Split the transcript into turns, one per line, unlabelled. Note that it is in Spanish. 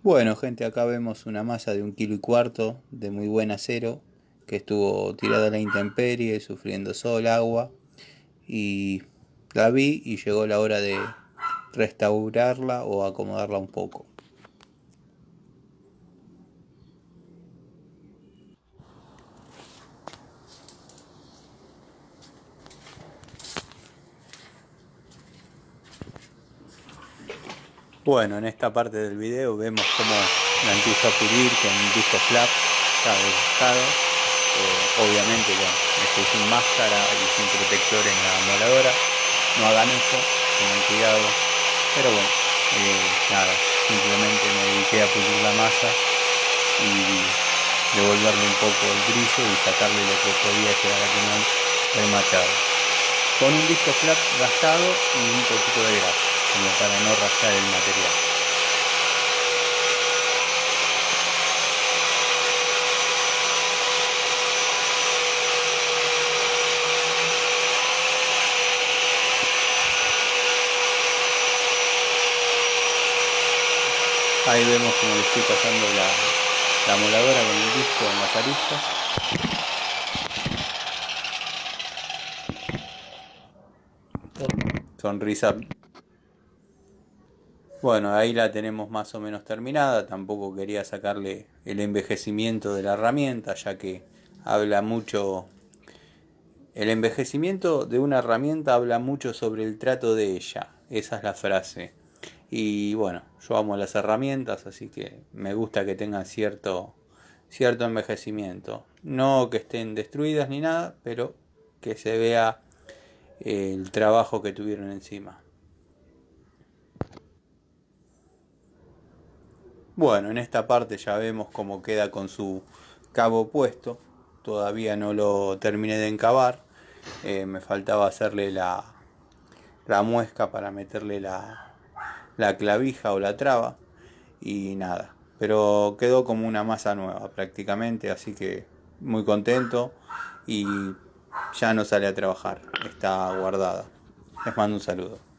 Bueno, gente, acá vemos una masa de 1,4 kilos de muy buen acero que estuvo tirada a la intemperie, sufriendo sol, agua, y la vi y llegó la hora de restaurarla o acomodarla un poco. Bueno, en esta parte del video vemos cómo la empiezo a pulir con un disco flap ya desgastado. Obviamente estoy sin máscara y sin protector en la moladora. No hagan eso, tengan cuidado. Pero bueno, nada, simplemente me dediqué a pulir la masa y devolverle un poco el brillo y sacarle lo que podía llegar a tener remachado. Con un disco flap gastado y un poquito de grasa, como para no rayar el material. Ahí vemos como le estoy pasando la moladora con el disco en las aristas. Sonrisa. Bueno, ahí la tenemos más o menos terminada. Tampoco quería sacarle el envejecimiento de la herramienta, ya que habla mucho. El envejecimiento de una herramienta habla mucho sobre el trato de ella. Esa es la frase. Y bueno, yo amo las herramientas, así que me gusta que tengan cierto envejecimiento. No que estén destruidas ni nada, pero que se vea el trabajo que tuvieron encima. Bueno, en esta parte ya vemos cómo queda con su cabo puesto. Todavía no lo terminé de encavar. Me faltaba hacerle la muesca para meterle la clavija o la traba. Y nada, pero quedó como una masa nueva prácticamente, así que muy contento y ya no sale a trabajar, está guardada. Les mando un saludo.